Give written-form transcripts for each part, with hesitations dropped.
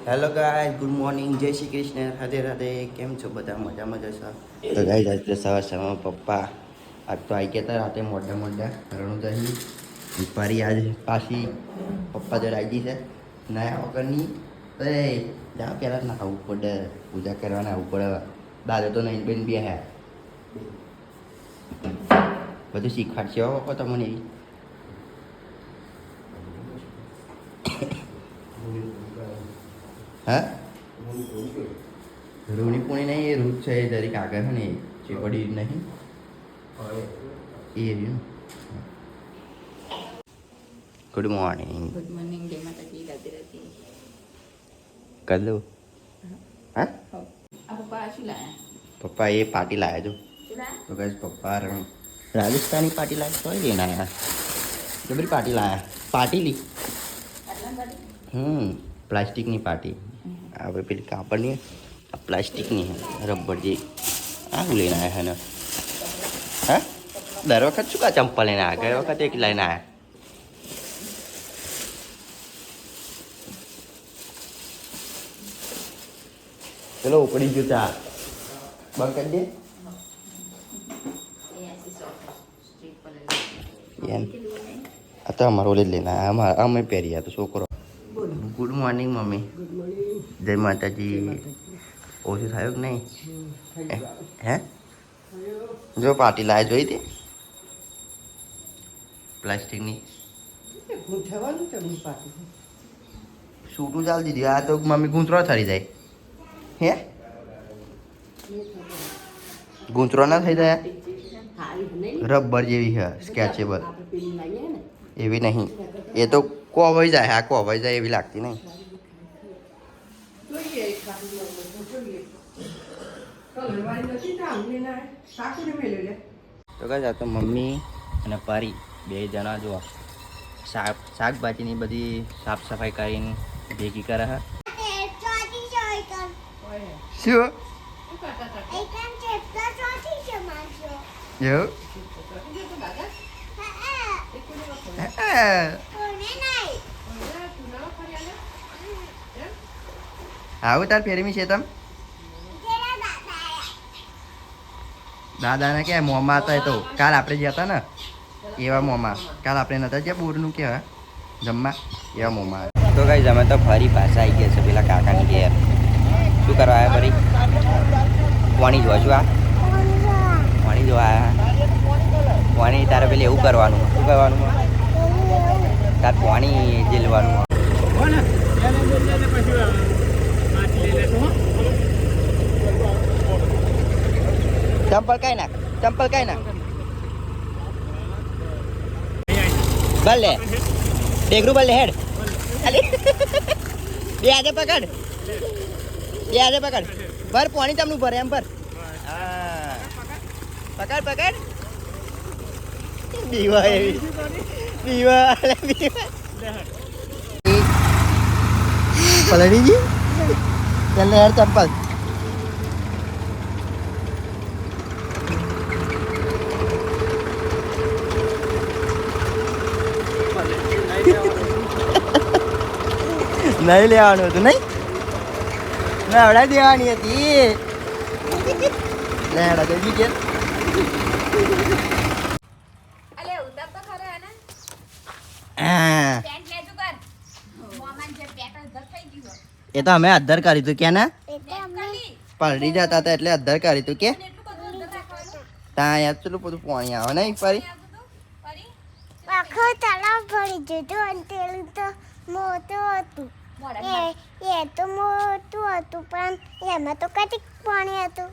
Hello guys, good morning, જય શ્રી કૃષ્ણ, રાધે રાધે. કેમ છો બધા? મજામાં જશો? તો ગાઈસ આજે સવાર સવારમાં પપ્પા આજ તો આવી ગયા હતા રાતે મોડા મોડા રણુદહી ફરી આજ પાછી પપ્પા જોડે આવી ગઈ છે નયા વગરની. તો જાઓ પહેલાં ના આવવું પડે, પૂજા કરવાના આવવું પડે. દાદા તો નહીં બેન બે હે બધું શીખવાડશે હો પપ્પા તમને એવી. હા રૂની પૂણી નહીં, એ રૂટ છે એ જરીક આગળ છે ને એ પડી નહીં એ રહ્યું. Good morning. ગુડ મોર્નિંગ, જય માતાજી, રાધે રાધે. કરી દઉં? હા આ પપ્પા શું લાયા? પપ્પા એ પાર્ટી લાવ્યા છો. શું લાયા? તો કહે પપ્પા રાજસ્થાની પાર્ટી લાવ્યા તો લઈને આવ્યા. જબરી પાર્ટી લાવ્યા. પાર્ટી લી પ્લાસ્ટિકની પાર્ટી. આપણે પેલી કાપડની આ પ્લાસ્ટિકની રબર જે આ હું લઈને આવ્યા ને. હા દર વખત શું કા ચંપલ લઈને આવ્યા? ગઈ વખત એક લઈને આવ્યા. ચલો ઉપડી ગયું ચા બંધ કરી દે. એમ આ તો અમારો ઓલે જ લઈને આવ્યા. અમે પહેર્યા તો છોકરો. Good morning mummy. જય માતાજી. ઓછું થયું કે નહીં? હે જો પાર્ટી લાવે જોઈ હતી પ્લાસ્ટિકની. સૂટું ચાલી દીધી. આ તો મમ્મી ગૂંચરો થરી જાય. હે ગૂંચરો ના થઈ જાય? રબર જેવી છે સ્કેચેબલ એવી નહીં. એ તો કોવાઈ જાય. હા કોવાઈ જાય એવી લાગતી નહીં. તો કઈ તો મમ્મી અને પરી બે જણા જો શાકભાજીની બધી સાફ સફાઈ કરીને ભેગી કરે છે. શું એવું? આવું તાર ફેરમી છે તમ દાદાને કે મોંમાં હતા. તો કાલ આપણે ગયા હતા ને એવા મોંમાં. કાલ આપણે નતા જ્યાં બોરનું કહેવાય જમવા એવા મોંમાં. તો કઈ અમે તો ફરી પાછા આવી ગયા છે પેલા કાકાની ઘેર. શું કરવા આવ્યા ફરી? પાણી જોવા છું. આ પાણી જોવા આવ્યા. પાણી તારે પેલી એવું કરવાનું. શું કરવાનું? તાર પાણી જેલવાનું. ચંપલ કઈ નાખ. ચંપલ કઈ નાખ. ભલે ડેગરું ભલે હેડ. બે આજે પકડ. બે આજે પકડ. ભર પાણી તમનું ભરે એમ ભર. હા પકડ પકડ. બીવા એવી બીવા પલડી ગઈ. ચાલ હેડ ચંપલ. નહીં લેવાનું હતું નહીં? નવડા દેવાની હતી. લેડા જલ્દી કે એ તો અમે અધર કર્યું તું કે ના પલડી જતા હતા એટલે અધર કર્યું તું કે ત્યાં યાદ ચલું બધું પાણી આવે નહીં ફરી. આખો તળાવ ભરી જતો અને તેલ તો મોટું હતું. એ તો મોટું હતું પણ એમાં તો કટીક પાણી હતું.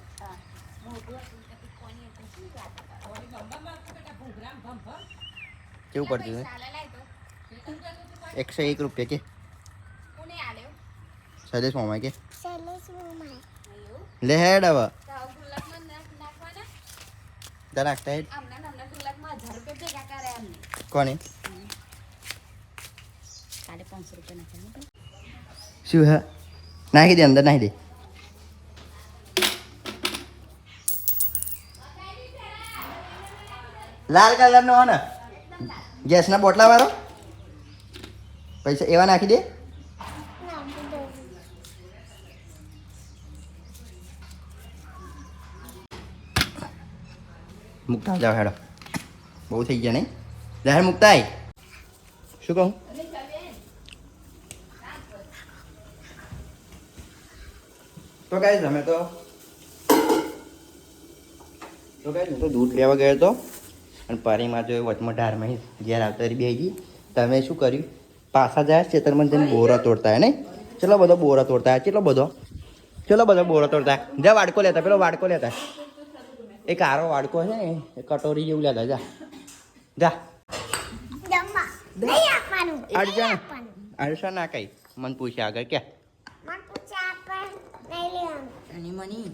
કેવું પડતું 101 રૂપિયા કે શૈલેષ મામા કે લે હેડ હવે નાખતા હેડ. કોને શું હા નાખી દે અંદર નાખી દે. લાલ કલર નો ને ગેસના બોટલા વાળો પૈસા એવા નાખી દે. મુકતા જાઓ હેડો બહુ થઈ ગયા નહીં જાહેર મુકતા શું કહું તો ગાઈસ અમે તો ગાઈસ હું તો દૂધ લેવા ગયો હતો અને પારીમાં જો વચમાં ઢારમાં ઘેર આવતા બે ગઈ તમે શું કર્યું પાછા જાય ખેતરમાં જઈને બોરા તોડતા નહીં ચલો બધો બોરા તોડતા ચલો બધો બોરા તોડતા જા વાડકો લેતા પેલો વાડકો લેતા એક આરો વાડકો છે ને એ કટોરી જેવું લેતા જા જા જમવા નહીં આપવાનું અડજા અડસા ના કઈ મન પૂછ્યા આગળ ક્યાં મન પૂછે આપણ નહીં લેવાનું અને મની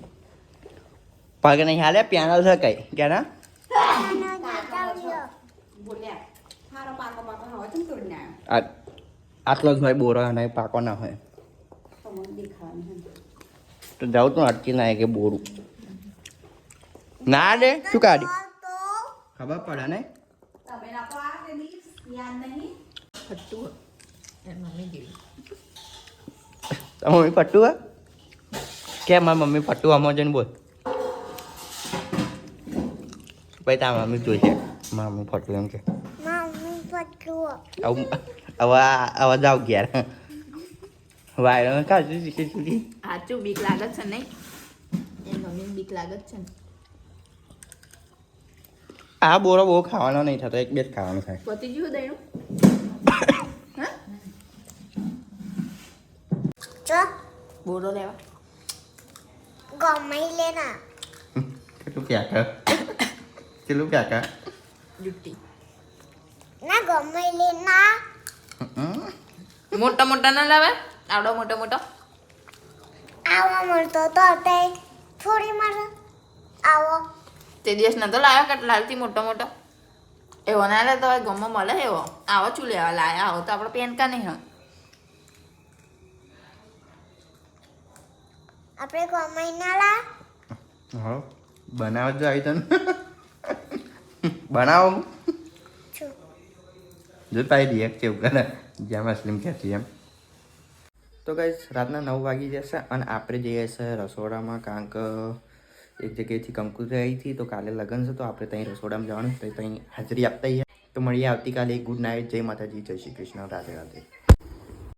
પગ નહીં હાલે પેનલ છે કઈ ક્યાં ના આનો જતા રહ્યો બોલ્યા હારો પાકો હવે તમે તોડીને આવ્યો આટલો જ હોય બોરો અને પાકો ના હોય તો મને દેખાવાનું તો જાઉં તો અટકી ના કે બોરું ના દે શું કાઢી તો ખબર પડે ને તમે ના તો આ તે દિવસ યાદ નહીં ફટ્ટું એ મમ્મી જેવી મમ્મી પટ્ટુ હે કેમ મારી મમ્મી પટ્ટુ આમાં જઈને બોલ પછી તારા મમ્મી જોઈશે મારા મમ્મી ફટ્ટુ એમ કે મમ્મી પટલું હવે જાવ ઘેર વાયરો કાઢી દીધી સુધી સાચું બીક લાગત છે નહીં એ મમ્મીને બીક લાગત છે ને આ બોરો બહુ ખાવાનો નહીં થતો એક બે જ ખાવાનો થાય પતી ગયું દઈનું જો બોરો લેવા ગમે લેના કેટલું પ્યાકા જુટ્ટી ના ગમે લેના મોટા મોટા ના લાવે આવડો મોટો મોટો આવો મળતો તો તે થોડી મારે આવો તે દિવસ નતો લાવ્યો કે લાલથી મોટો મોટો એવો ના લે તો હવે ગમમાં મળે એવો આવો શું લેવા લાયા આવો તો આપણે પેન કા નહીં હા આપણે ગમે ના લા હા બનાવ જ આવી તને બનાવો છું જો પાઈ દઈએ કેવું કરે જ્યાં મસલીમ કહેતી એમ તો કઈ રાતના 9 વાગી જશે અને આપણે જઈએ છે રસોડામાં કારણ કે એક જગ્યાએથી કંકુતરી આવી હતી તો કાલે લગ્ન છે તો આપણે ત્યાં રસોડામાં જવાનું તો ત્યાં હાજરી આપતા તો મળીએ આવતીકાલે ગુડ નાઇટ જય માતાજી જય શ્રી કૃષ્ણ રાધે રાધે